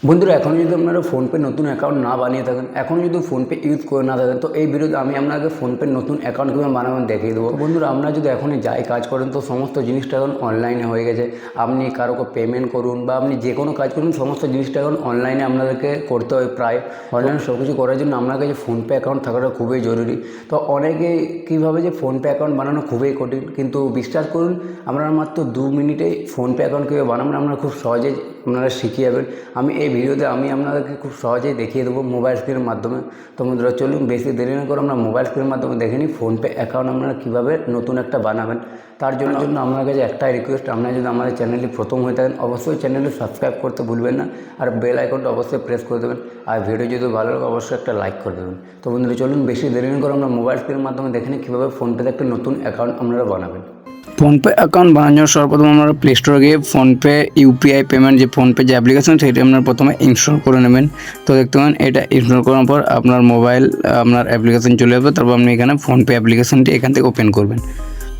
বন্ধুরা এখন যদি আপনারা ফোনপে নতুন অ্যাকাউন্ট না বানিয়ে থাকেন, এখন যদি ফোনপে ইউজ করে না থাকেন, তো এই ভিডিওতে আমি আপনাকে ফোনপে নতুন অ্যাকাউন্ট কীভাবে বানাবেন দেখিয়ে দেবো। বন্ধুরা আপনারা যদি এখনই যাই কাজ করেন, তো সমস্ত জিনিসটা এখন অনলাইনে হয়ে গেছে। আপনি কারোকে পেমেন্ট করুন বা আপনি যে কোনো কাজ করুন, সমস্ত জিনিসটা এখন অনলাইনে আপনাদেরকে করতে হয়। প্রায় অনলাইনে সব কিছু করার জন্য আপনার কাছে ফোনপে অ্যাকাউন্ট থাকাটা খুবই জরুরি। তো অনেকে কীভাবে যে ফোনপে অ্যাকাউন্ট বানানো খুবই কঠিন, কিন্তু বিশ্বাস করুন আপনারা মাত্র 2 মিনিটেই ফোনপে অ্যাকাউন্ট কীভাবে বানাবেন আপনারা খুব সহজেই আপনারা শিখিয়ে যাবেন। আমি এই ভিডিওতে আপনাদেরকে খুব সহজেই দেখিয়ে দেবো মোবাইল স্ক্রিনের মাধ্যমে। তো বন্ধুরা চলুন বেশি দেরি না করে আমরা মোবাইল স্ক্রিনের মাধ্যমে দেখে নিই ফোনপে অ্যাকাউন্ট আপনারা কীভাবে নতুন একটা বানাবেন। তার জন্য আপনার কাছে একটাই রিকোয়েস্ট, আপনারা যদি আমাদের চ্যানেলটি প্রথম হয়ে থাকেন অবশ্যই চ্যানেলটি সাবস্ক্রাইব করতে ভুলবেন না, আর বেল আইকনটা অবশ্যই প্রেস করে দেবেন। আর ভিডিও যদি ভালো লাগে অবশ্যই একটা লাইক করে দেবেন। তো বন্ধুরা চলুন বেশি দেরি না করে আমরা মোবাইল স্ক্রিনের মাধ্যমে দেখে নিই কীভাবে ফোনপেতে একটা নতুন অ্যাকাউন্ট আপনারা বানাবেন। ফোনপে অ্যাকাউন্ট বানানোর জন্য সর্বপ্রথম আমরা প্লে স্টোরে গিয়ে ফোনপে ইউপিআই পেমেন্ট যে ফোনপে যে অ্যাপ্লিকেশন সেটি আপনারা প্রথমে ইনস্টল করে নেবেন। তো দেখতে পাবেন এটা ইনস্টল করার পর আপনার মোবাইল আপনার অ্যাপ্লিকেশন চলে আসবে। তারপর আপনি এখানে ফোনপে অ্যাপ্লিকেশনটি এখান থেকে ওপেন করবেন।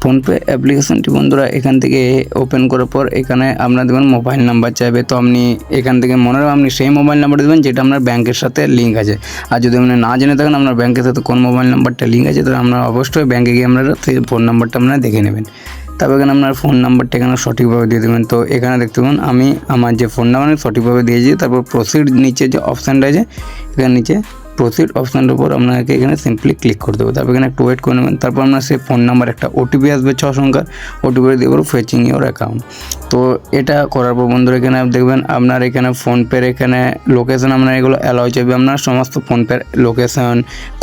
ফোনপে অ্যাপ্লিকেশনটি বন্ধুরা এখান থেকে ওপেন করার পর এখানে আপনার দেবেন মোবাইল নাম্বার চাইবে। তো আপনি এখান থেকে মনে রাখবেন আপনি সেই মোবাইল নাম্বার দেবেন যেটা আপনার ব্যাংকের সাথে লিঙ্ক আছে। আর যদি আপনি না জেনে থাকেন আপনার ব্যাংকের সাথে কোন মোবাইল নাম্বারটা লিঙ্ক আছে, তাহলে আপনার অবশ্যই ব্যাংকে গিয়ে আপনারা সেই ফোন নাম্বারটা আপনারা দেখে নেবেন। তারপর এখানে আপনার ফোন নাম্বারটা এখানে সঠিকভাবে দিয়ে দেবেন। তো এখানে দেখতে পাবেন আমি আমার যে ফোন নাম্বার সঠিকভাবে দিয়েছি। তারপর প্রসিড নিচে যে অপশানটা আছে এখানে নিচে প্রসিড অপশানটার উপর আপনাকে এখানে সিম্পলি ক্লিক করতে হবে। তারপর এখানে একটু ওয়েট করে নেবেন। তারপর আপনার সেই ফোন নাম্বার একটা ওটিপি আসবে 6 সংখ্যার, ওটিপি দিয়ে দেবো ফেচিং ইওর অ্যাকাউন্ট। তো এটা করার পর বন্ধুরা এখানে দেখবেন আপনার এখানে ফোনপের এখানে লোকেশন আপনার এগুলো অ্যালাউ চাইবে। আপনার সমস্ত ফোনপের লোকেশন,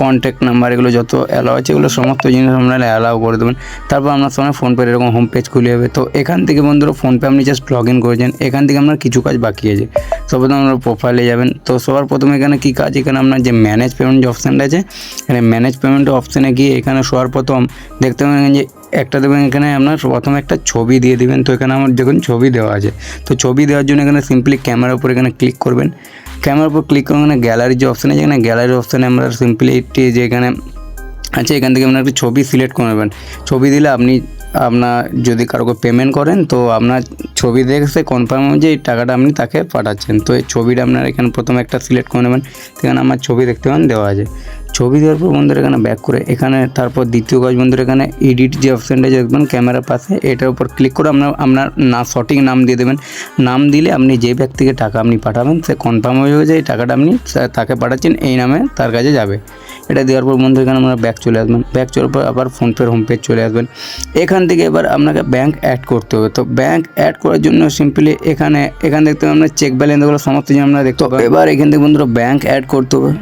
কন্ট্যাক্ট নাম্বার এগুলো যত অ্যালাউ আছে এগুলো সমস্ত জিনিস আপনারা অ্যালাউ করে দেবেন। তারপর আপনার সামনে ফোনপের এরকম হোম পেজ খুলে যাবে। তো এখান থেকে বন্ধুরা ফোনপে আপনি জাস্ট লগ ইন করেছেন, এখান থেকে আপনার কিছু কাজ বাকি আছে। সর্বপ্রথম আপনার প্রোফাইলে যাবেন। তো সবার প্রথমে এখানে কী কাজ, এখানে আপনার যে ম্যানেজ পেমেন্ট যে অপশানটা আছে এখানে ম্যানেজ পেমেন্ট অপশানে গিয়ে এখানে সবার প্রথম দেখতে পাবেন যে একটা দেবেন এখানে আপনার প্রথমে একটা ছবি দিয়ে দিবেন। তো এখানে আমার দেখুন ছবি দেওয়া আছে। তো ছবি দেওয়ার জন্য এখানে সিম্পলি ক্যামেরার উপর এখানে ক্লিক করবেন। ক্যামেরার উপর ক্লিক করে এখানে গ্যালারির যে অপশান আছে এখানে গ্যালারির অপশানে আমরা সিম্পলি একটি যে এখানে আছে এখান থেকে আপনার একটি ছবি সিলেক্ট করে নেবেন। ছবি দিলে আপনি আপনার যদি কারোকে পেমেন্ট করেন তো আপনার ছবি দেখে কনফার্ম হবে যে এই টাকাটা আপনি তাকে পাঠাচ্ছেন। তো এই ছবিটা আপনার এখানে প্রথমে একটা সিলেক্ট করে নেবেন। এখানে আমার ছবি দেখতে পান দেওয়া আছে। ছবি দেওয়ার পর বন্ধুরা এখানে ব্যাক করে এখানে তারপর দ্বিতীয় কাজ বন্ধুরা এখানে এডিট যে অপশানটা দেখবেন ক্যামেরার পাশে, এটার উপর ক্লিক করে আপনার সঠিক নাম দিয়ে দেবেন। নাম দিলে আপনি যে ব্যক্তিকে টাকা আপনি পাঠাবেন সে কনফার্ম হয়ে যাবে যে এই টাকাটা আপনি তাকে পাঠাচ্ছেন, এই নামে তার কাছে যাবে। এটা দেওয়ার পর বন্ধু এখানে আমরা ব্যাক চলে আসবেন। ব্যাক চলার পর আবার ফোনপের হোম পেজ চলে আসবেন। এখান থেকে এবার আপনাকে ব্যাঙ্ক অ্যাড করতে হবে। তো ব্যাঙ্ক অ্যাড করার জন্য সিম্পলি এখানে দেখতে হবে আপনার চেক ব্যালেন্স এগুলো সমস্ত জিনিস আমরা দেখতে হবে। এবার এখান থেকে বন্ধুরা ব্যাঙ্ক অ্যাড করতে হবে।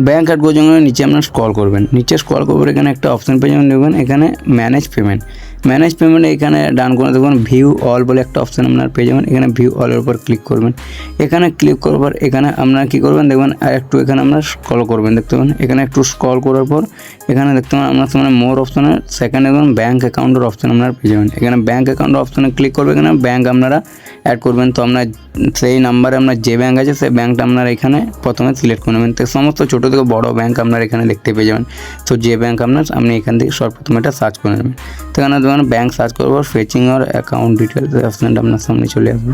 ব্যাঙ্ক অ্যাড করার জন্য নিচে আপনার স্ক্রল করবেন। নিচে স্ক্রল করবেন এখানে একটা অপশান পেয়ে যাবেন, দেখবেন এখানে ম্যানেজ পেমেন্ট। ম্যানেজ পেমেন্ট এখানে ডান করে দেখবেন ভিউ অল বলে একটা অপশান আপনার পেয়ে যাবেন। এখানে ভিউ অলের উপর ক্লিক করবেন। এখানে ক্লিক করার পর এখানে আপনারা কী করবেন দেখবেন আর একটু এখানে আপনার স্ক্রল করবেন। দেখতে পাবেন এখানে একটু স্ক্রল করার পর এখানে দেখতে পাবেন আপনার সামনে মোর অপশানের সেকেন্ড দেখবেন ব্যাঙ্ক অ্যাকাউন্টের অপশান আপনারা পেয়ে যাবেন। এখানে ব্যাঙ্ক অ্যাকাউন্টের অপশানে ক্লিক করবেন, এখানে ব্যাঙ্ক আপনারা অ্যাড করবেন। তো আপনার সেই নাম্বারে আপনার যে ব্যাঙ্ক আছে সেই ব্যাঙ্কটা আপনারা এখানে প্রথমে সিলেক্ট করে নেবেন। তো সমস্ত ছোটো থেকে বড় ব্যাঙ্ক আপনারা এখানে দেখতে পেয়ে যাবেন। তো যে ব্যাঙ্ক আপনি এখান থেকে সর্বপ্রথম এটা সার্চ করে নেবেন। তো এখানে দেখুন ব্যাঙ্ক সার্চ করার পর ফেচিং আর অ্যাকাউন্ট ডিটেলস অপশানটা আপনার সামনে চলে আসবে।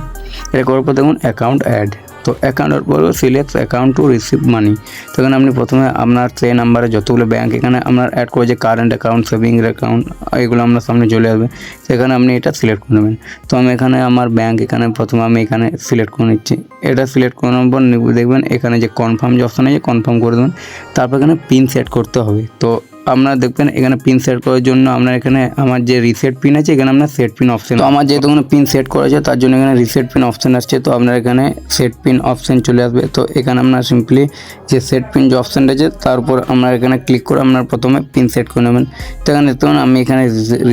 এটা করার পর দেখুন অ্যাকাউন্ট অ্যাড। তো অ্যাকাউন্টের পর সিলেক্ট অ্যাকাউন্ট টু রিসিভ মানি। তো এখানে আপনি প্রথমে আপনার সেই নাম্বারে যতগুলো ব্যাঙ্ক এখানে আপনার অ্যাড করে যে কারেন্ট অ্যাকাউন্ট, সেভিংস অ্যাকাউন্ট এগুলো আপনার সামনে চলে আসবে। সেখানে আপনি এটা সিলেক্ট করে নেবেন। তো আমি এখানে আমার ব্যাঙ্ক এখানে প্রথমে আমি এখানে সিলেক্ট করে নিচ্ছি। এটা সিলেক্ট করার পর দেখবেন এখানে যে কনফার্ম যে অপশান আছে কনফার্ম করে দেবেন। তারপর এখানে পিন সেট করতে হবে। তো আপনারা দেখবেন এখানে পিন সেট করার জন্য আপনার এখানে আমার যে রিসেট পিন আছে এখানে আপনার সেট পিন অপশান। তো আমার যেহেতু এখানে পিন সেট করা আছে তার জন্য এখানে রিসেট পিন অপশান আসছে। তো আপনার এখানে সেট পিন অপশান চলে আসবে। তো এখানে আপনার সিম্পলি যে সেট পিন যে অপশানটা আছে তার উপর আপনার এখানে ক্লিক করে আপনার প্রথমে পিন সেট করে নেবেন। তো এখানে দেখতে পাবেন আমি এখানে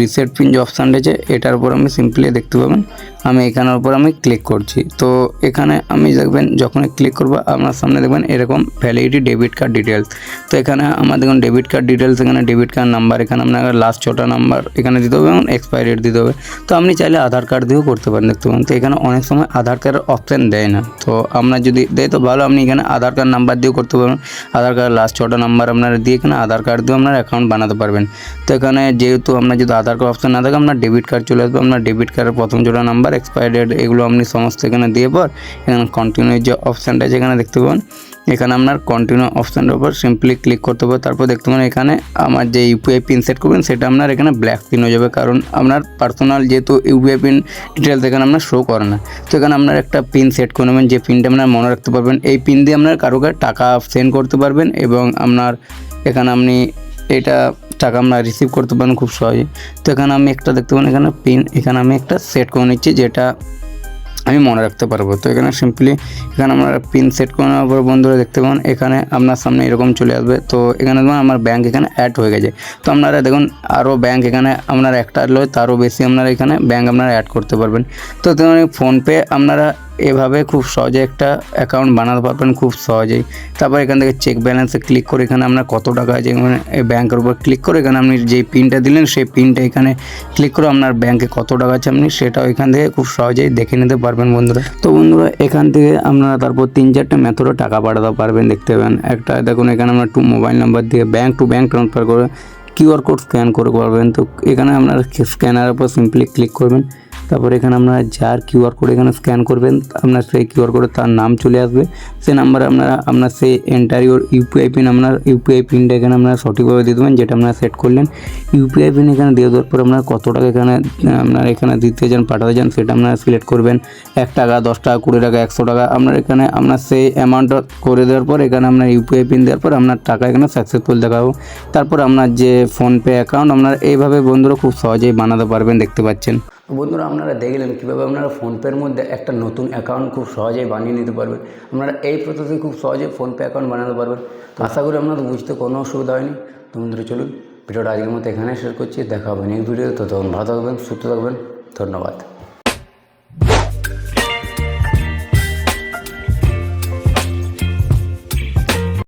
রিসেট পিন যে অপশানটা আছে এটার উপর আমি সিম্পলি দেখতে পাবেন আমি এখানের উপর আমি ক্লিক করছি। তো এখানে আমি দেখবেন যখন ক্লিক করবো আপনার সামনে দেখবেন এরকম ভ্যালিডিটি ডেবিট কার্ড ডিটেলস। তো এখানে আমার দেখুন ডেবিট কার্ড ডিটেলস, এখানে ডেবিট কার্ড নাম্বার, এখানে আপনার লাস্ট 6টা নাম্বার এখানে দিতে হবে এবং এক্সপায়ারি ডেট দিতে হবে। তো আপনি চাইলে আধার কার্ড দিয়েও করতে পারেন দেখতে পাবেন। তো এখানে অনেক সময় আধার কার্ডের অপশান দেয় না, তো আপনার যদি দেয় তো ভালো, আপনি এখানে আধার কার্ড নাম্বার দিয়েও করতে পারবেন। আধার কার্ড লাস্ট 6টা নাম্বার আপনারা দিয়ে এখানে আধার কার্ড দিয়েও আপনার অ্যাকাউন্ট বানাতে পারবেন। তো এখানে যেহেতু আপনার যদি আধার কার্ড অপশান না থাকে আপনার ডেবিট কার্ড চলে আসবে। আপনার ডেবিট কার্ডের প্রথম 6টা নাম্বার এক্সপায়ার ডেট এগুলো আপনি সমস্ত এখানে দিয়ে পর এখানে কন্টিনিউ যে অপশানটা আছে এখানে দেখতে পাবেন। এখানে আপনার কন্টিনিউ অপশানটার উপর সিম্পলি ক্লিক করতে হবে। তারপর দেখতে পাবেন এখানে আমার যে ইউপিআই পিন সেট করবেন সেটা আপনার এখানে ব্ল্যাক পিন হয়ে যাবে, কারণ আপনার পার্সোনাল যেহেতু ইউপিআই পিন ডিটেলস এখানে আপনার শো করে না। তো এখানে আপনার একটা পিন সেট করে নেবেন, যে পিনটা আপনার মনে রাখতে পারবেন। এই পিন দিয়ে আপনার কারোকে টাকা সেন্ড করতে পারবেন এবং আপনার এখানে আপনি এটা টাকা আমরা রিসিভ করতে পারেন খুব সহজে। তো এখানে আমি একটা দেখতে পাবেন এখানে পিন এখানে আমি একটা সেট করে নিচ্ছি যেটা আমি মনে রাখতে পারবো। তো এখানে সিম্পলি এখানে আমরা পিন সেট করে নেওয়ার পর বন্ধুরা দেখতে পাবেন এখানে আপনার সামনে এরকম চলে আসবে। তো এখানে দেখুন আমার ব্যাঙ্ক এখানে অ্যাড হয়ে গেছে। তো আপনারা দেখুন আরও ব্যাঙ্ক এখানে আপনার একটা লয় তারও বেশি আপনারা এখানে ব্যাঙ্ক আপনারা অ্যাড করতে পারবেন। তো দেখুন ফোনপে আপনারা এভাবে খুব সহজে একটা অ্যাকাউন্ট বানাতে পারবেন খুব সহজেই। তারপর এখান থেকে চেক ব্যালেন্সে ক্লিক করে এখানে আপনার কত টাকা আছে মানে এই ব্যাঙ্কের উপর ক্লিক করে এখানে আপনি যেই পিনটা দিলেন সেই পিনটা এখানে ক্লিক করে আপনার ব্যাঙ্কে কত টাকা আছে আপনি সেটাও এখান থেকে খুব সহজেই দেখে নিতে পারবেন বন্ধুরা। তো বন্ধুরা এখান থেকে আপনারা তারপর 3-4টা মেথডে টাকা পাঠাতে পারবেন দেখতে পাবেন। একটা দেখুন এখানে আমরা মোবাইল নাম্বার দিয়ে ব্যাঙ্ক টু ব্যাঙ্ক ট্রান্সফার করে কিউআর কোড স্ক্যান করে পারবেন। তো এখানে আপনারা স্ক্যানারের উপর সিম্পলি ক্লিক করবেন। তারপর এখানে আপনারা যার কিউআর কোড এখানে স্ক্যান করবেন আপনার সেই কিউআর কোডে তার নাম চলে আসবে। সেই নাম্বারে আপনার সেই এন্টার ইউর ইউপিআই পিন আপনার ইউপিআই পিনটা এখানে আপনারা সঠিকভাবে দিয়ে দেবেন যেটা আপনারা সেট করলেন। ইউপিআই পিন এখানে দিয়ে দেওয়ার পর আপনারা কত টাকা এখানে আপনারা এখানে দিতে চান পাঠাতে চান সেটা আপনারা সিলেক্ট করবেন। 1 টাকা, 10 টাকা, 20 টাকা, 100 টাকা আপনার এখানে আপনার সেই অ্যামাউন্টটা করে দেওয়ার পর এখানে আপনার ইউপিআই পিন দেওয়ার পর আপনার টাকা এখানে সাকসেসফুল দেখাবো। তারপর আপনার যে ফোনপে অ্যাকাউন্ট আপনারা এইভাবে বন্ধুরা খুব সহজেই বানাতে পারবেন দেখতে পাচ্ছেন। বন্ধুরা আপনারা দেখলেন কীভাবে আপনারা ফোনপের মধ্যে একটা নতুন অ্যাকাউন্ট খুব সহজেই বানিয়ে নিতে পারবেন। আপনারা এই প্রসেসে খুব সহজেই ফোনপে অ্যাকাউন্ট বানাতে পারবেন। তো আশা করি আপনাদের বুঝতে কোনো অসুবিধা হয়নি। তো বন্ধুরা চলুন ভিডিওটা আজকের মতো এখানে শেয়ার করছি, দেখা হবে নেক্সট ভিডিও। তো তখন ভালো থাকবেন, সুস্থ থাকবেন, ধন্যবাদ।